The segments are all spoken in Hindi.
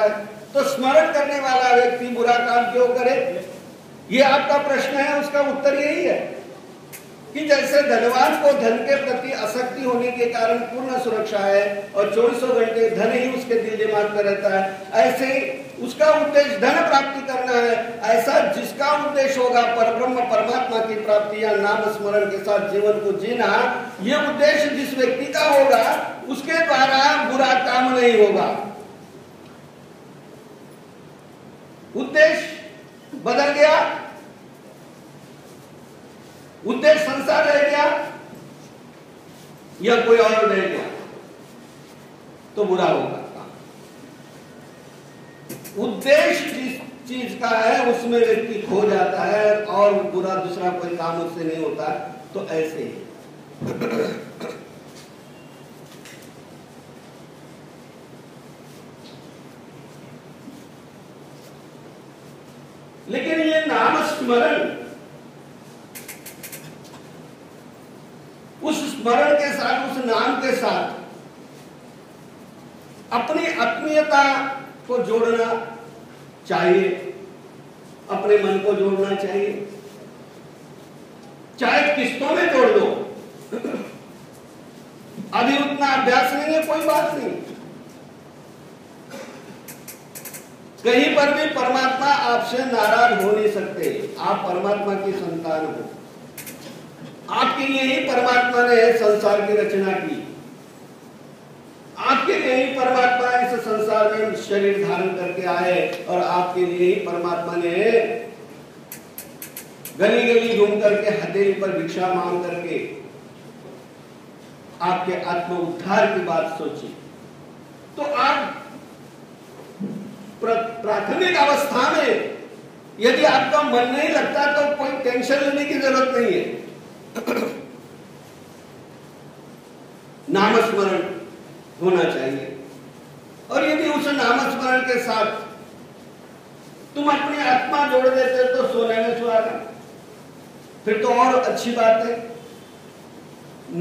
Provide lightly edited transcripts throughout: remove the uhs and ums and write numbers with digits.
है, तो स्मरण करने वाला व्यक्ति बुरा काम क्यों करे? ये आपका प्रश्न है, उसका उत्तर यही है कि जैसे धनवान को धन के प्रति आसक्ति होने के कारण पूर्ण सुरक्षा है और 24 घंटे धन ही उसके दिल दिमाग में रहता है, ऐसे ही उसका उद्देश्य धन प्राप्ति करना है। ऐसा जिसका उद्देश्य होगा परब्रह्म परमात्मा की प्राप्ति या नाम स्मरण के साथ जीवन को जीना, ये उद्देश्य जिस व्यक्ति का होगा उसके द्वारा बुरा काम नहीं होगा। उद्देश्य बदल गया, उद्देश्य संसार रह गया या कोई और रह गया, तो बुरा होगा। उद्देश्य जिस चीज का है उसमें व्यक्ति खो जाता है और बुरा दूसरा कोई काम उससे नहीं होता, तो ऐसे ही लेकिन ये नाम स्मरण, उस स्मरण के साथ, उस नाम के साथ अपनी आत्मीयता को जोड़ना चाहिए, अपने मन को जोड़ना चाहिए, चाहे किस्तों में जोड़ दो। अभी उतना अभ्यास नहीं है, कोई बात नहीं। कहीं पर भी परमात्मा आपसे नाराज हो नहीं सकते। आप परमात्मा की संतान हो, आपके लिए ही परमात्मा ने संसार की रचना की, आपके लिए ही परमात्मा इस संसार में शरीर धारण करके आए और आपके लिए ही परमात्मा ने गली गली घूम करके हथेली पर भिक्षा मांग करके आपके आत्म उद्धार की बात सोची। तो आप प्राथमिक अवस्था में यदि आपका मन नहीं लगता तो कोई टेंशन लेने की जरूरत नहीं है। नाम स्मरण होना चाहिए, और यदि उस नाम स्मरण के साथ तुम अपनी आत्मा जोड़ देते तो सोने में सुहागा, फिर तो और अच्छी बात है।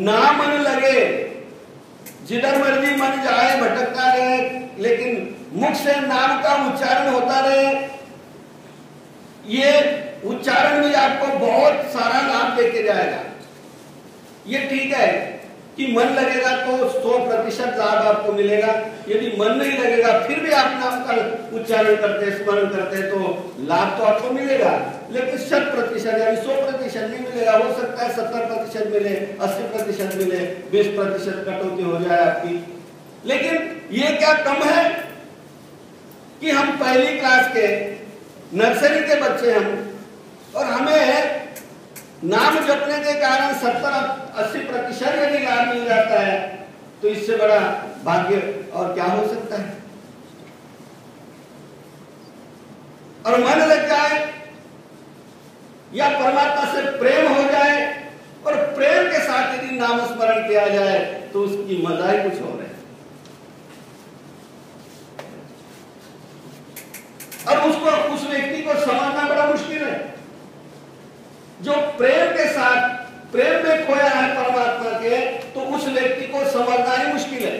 ना मन लगे, जिधर मर्जी मन जाए भटकता रहे, लेकिन मुख से नाम का उच्चारण होता रहे। ये उच्चारण भी आपको बहुत सारा लाभ देके जाएगा। ये ठीक है कि मन लगेगा तो 100% लाभ आपको मिलेगा, यदि मन नहीं लगेगा फिर भी आप नाम का उच्चारण करते, स्मरण करते तो लाभ तो आपको मिलेगा, लेकिन 100% यानी 100% नहीं मिलेगा। हो सकता है 70% मिले, 80% मिले, 20% कटौती हो जाए आपकी। लेकिन ये क्या कम है कि हम पहली क्लास के, नर्सरी के बच्चे हम, और हमें नाम जपने के कारण 70-80% यदि लाभ मिल जाता है, तो इससे बड़ा भाग्य और क्या हो सकता है। और मन लग जाए या परमात्मा से प्रेम हो जाए, और प्रेम के साथ यदि नाम स्मरण किया जाए तो उसकी मजा ही कुछ और है। और उसको, उस व्यक्ति को समझना बड़ा मुश्किल है जो प्रेम के साथ, प्रेम में खोया है परमात्मा के, तो उस व्यक्ति को समझना ही मुश्किल है।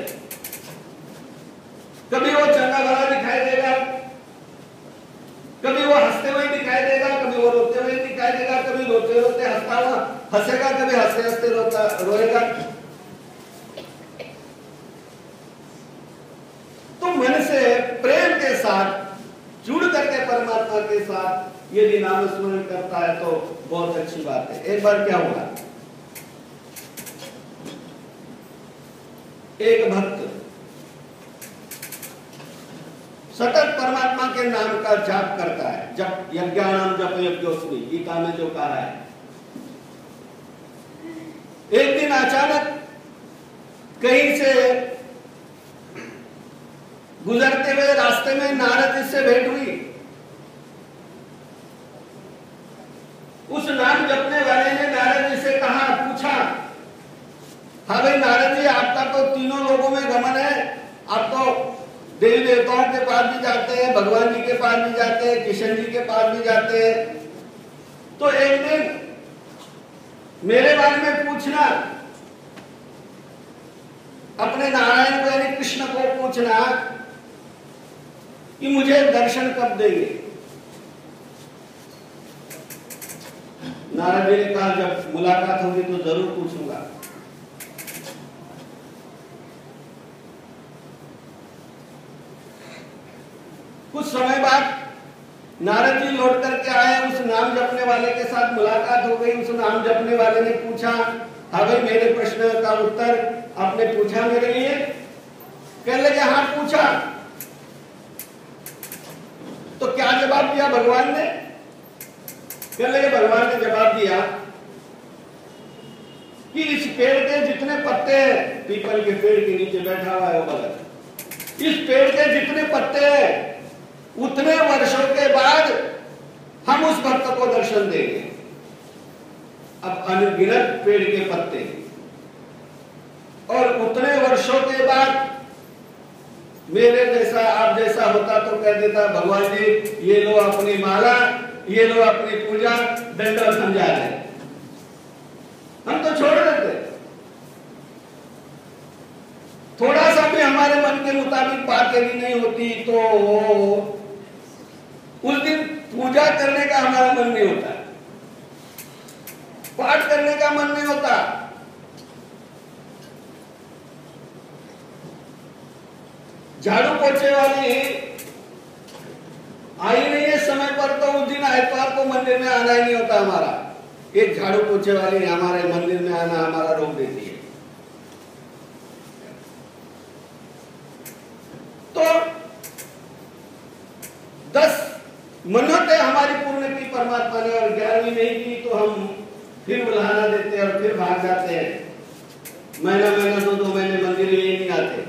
कभी वो चंगा भला दिखाई देगा, कभी वो हंसते हुए दिखाई देगा, कभी वो रोते हुए दिखाई देगा, कभी रोते रोते हंसता हुआ हंसेगा, कभी हंसते हंसते रोएगा। तो मन से प्रेम के साथ जुड़ करके परमात्मा के साथ यदि नाम स्मरण करता है तो बहुत अच्छी बात है। एक बार क्या हुआ, एक भक्त सतत परमात्मा के नाम का जाप करता है, जप यज्ञानाम जप यज्ञोस्मि, गीता में जो कहा है। एक दिन अचानक कहीं से गुजरते हुए रास्ते में नारद जी से भेंट हुई। उस नाम जपने वाले ने नारद जी से कहा, पूछा, हाँ भाई नारद जी, आपका तो तीनों लोगों में गमन है, आप तो देवी देवताओं के पास भी जाते हैं, भगवान जी के पास भी जाते हैं, किशन जी के पास भी जाते हैं, तो एक दिन मेरे बारे में पूछना, अपने नारायण को यानी कृष्ण को पूछना कि मुझे दर्शन कब देंगे। नारद जी ने कहा जब मुलाकात होगी तो जरूर पूछूंगा। कुछ समय बाद नारद जी लौट करके आए, उस नाम जपने वाले के साथ मुलाकात हो गई। उस नाम जपने वाले ने पूछा, हाँ भाई मेरे प्रश्न का उत्तर आपने पूछा मेरे लिए? कहने लगे हाँ पूछा। तो क्या जवाब दिया भगवान ने? कहने लगे भगवान ने जवाब दिया कि इस पेड़ के जितने पत्ते हैं, पीपल के पेड़ के नीचे बैठा हुआ है वो भगत, इस पेड़ के जितने पत्ते हैं उतने वर्षों के बाद हम उस भक्त को दर्शन देंगे। अब अनगिनत पेड़ के पत्ते और उतने वर्षों के बाद मेरे जैसा आप जैसा होता तो कह देता भगवान जी ये लो अपनी माला, ये लो अपनी पूजा, दंडवत समझा रहे, हम तो छोड़ देते। थोड़ा सा भी हमारे मन के मुताबिक बात यदि नहीं होती तो उस दिन पूजा करने का हमारा मन नहीं होता, पाठ करने का मन नहीं होता। झाड़ू पोछे वाली आई नहीं है समय पर तो उस दिन आइतवार को मंदिर में आना ही नहीं होता हमारा। एक झाड़ू पोछे वाली हमारे मंदिर में आना हमारा रोक देती है। तो 10 मन्नतें हमारी पूर्ण की परमात्मा ने और 11वीं नहीं की तो हम फिर बुलाना देते और फिर भाग जाते हैं। महीना महीना 2-2 महीने मंदिर में नहीं आते।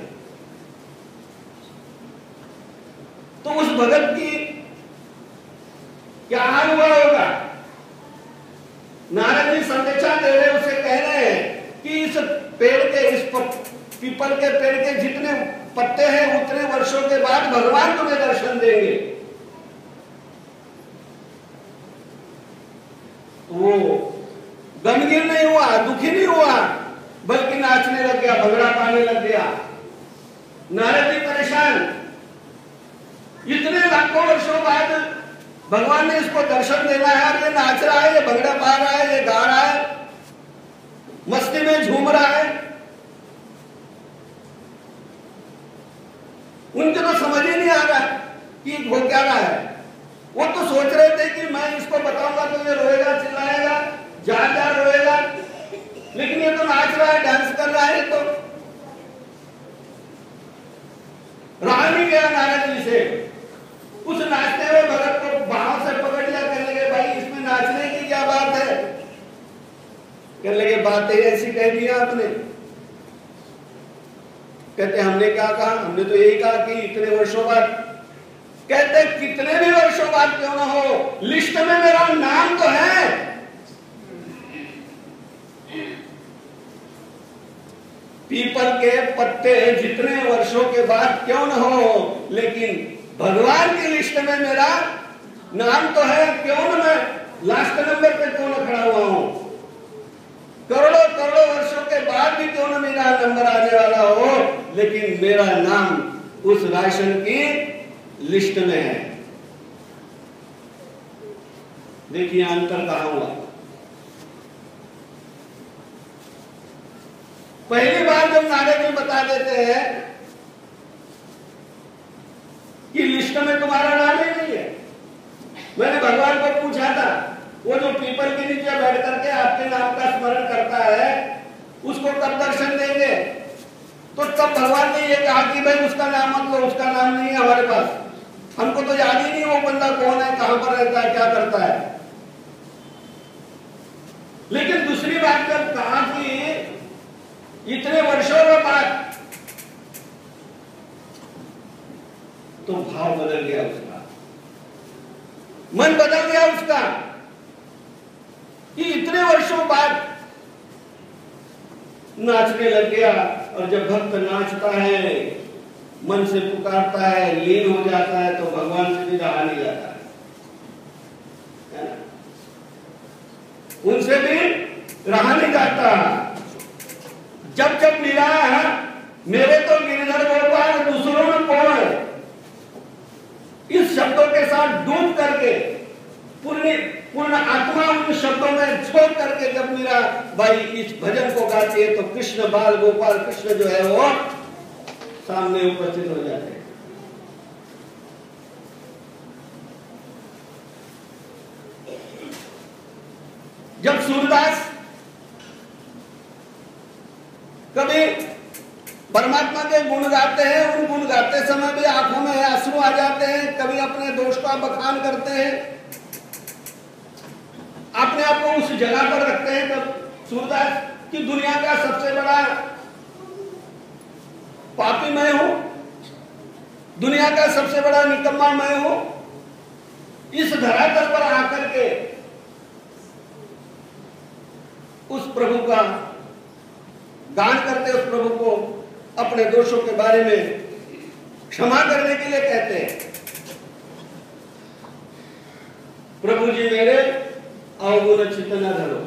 तो उस भगत की क्या हाल हुआ होगा? नारद जी संदेशा दे रहे, उसे कह रहे हैं कि इस पेड़ के, इस पीपल के पेड़ के जितने पत्ते हैं उतने वर्षों के बाद भगवान तुम्हें दर्शन देंगे। वो गमगीन नहीं हुआ, दुखी नहीं हुआ, बल्कि नाचने लग गया, भंगड़ा पाने लग गया। नारद जी परेशान, इतने लाखों वर्षों बाद भगवान ने इसको दर्शन देना है और ये नाच रहा है, ये भंगड़ा पा रहा है, ये गा रहा है, मस्ती में झूम रहा है। उनको तो समझ ही नहीं आ रहा कि हो क्या रहा है। वो तो सोच रहे थे कि मैं इसको बताऊंगा तो ये रोएगा, चिल्लाएगा, जा रोएगा, लेकिन ये तो नाच रहा है, डांस कर रहा है। तो रहा नहीं गया नारद जी से। उस नाचते हुए भगत को बाहों से पकड़ लिया, कहने लगे भाई इसमें नाचने की क्या बात है? कहने लगे बात ऐसी कह दी आपने। कहते हमने क्या कहा? हमने तो यही कहा कि इतने वर्षों बाद। कहते कितने भी वर्षों बाद क्यों ना हो, लिस्ट में मेरा नाम तो है। पीपल के पत्ते जितने वर्षों के बाद क्यों न हो, लेकिन भगवान की लिस्ट में मेरा नाम तो है। क्यों न मैं लास्ट नंबर पे क्यों न खड़ा हुआ हूं, करोड़ों करोड़ों वर्षों के बाद भी क्यों न मेरा नंबर आने वाला हो, लेकिन मेरा नाम उस राशन की लिस्ट में है। देखिए अंतर कहां हुआ। पहली बार जब नारद जी बता देते हैं कि लिस्ट में तुम्हारा नाम ही नहीं है। मैंने भगवान को पूछा था, वो जो पीपल के नीचे बैठ करके आपके नाम का स्मरण करता है उसको कब दर्शन देंगे? तो तब भगवान ने ये कहा कि भाई उसका नाम मत लो, उसका नाम नहीं है हमारे पास, हमको तो याद ही नहीं वो बंदा कौन है, कहां पर रहता है, क्या करता है। लेकिन दूसरी बात जब कहा कि इतने वर्षों के बाद, तो भाव बदल गया उसका, मन बदल गया उसका कि इतने वर्षों बाद नाचने लग गया। और जब भक्त नाचता है, मन से पुकारता है, लीन हो जाता है, तो भगवान से भी रहा नहीं जाता है ना? उनसे भी रहा नहीं जाता। जब जब मिला मेरे तो गिरधर गोपाल, दूसरों में कौन है? शब्दों के साथ डूब करके पूर्ण आत्मा उन शब्दों में झोंक करके जब मीरा भाई इस भजन को गाती है तो कृष्ण बाल गोपाल कृष्ण जो है वो सामने उपस्थित हो जाते हैं। जब सूरदास कभी परमात्मा के गुण गाते हैं, उन गुण गाते समय भी आंखों में आंसू आ जाते हैं, कभी अपने दोष का बखान करते हैं, अपने आप को उस जगह पर रखते हैं तब सूरदास की दुनिया का सबसे बड़ा पापी मैं हूं, दुनिया का सबसे बड़ा निकम्मा मैं हूं। इस धरातल पर आकर के उस प्रभु का गान करते, उस प्रभु को अपने दोषों के बारे में क्षमा करने के लिए कहते हैं, प्रभु जी मेरे अवगुण चित्त न धरो।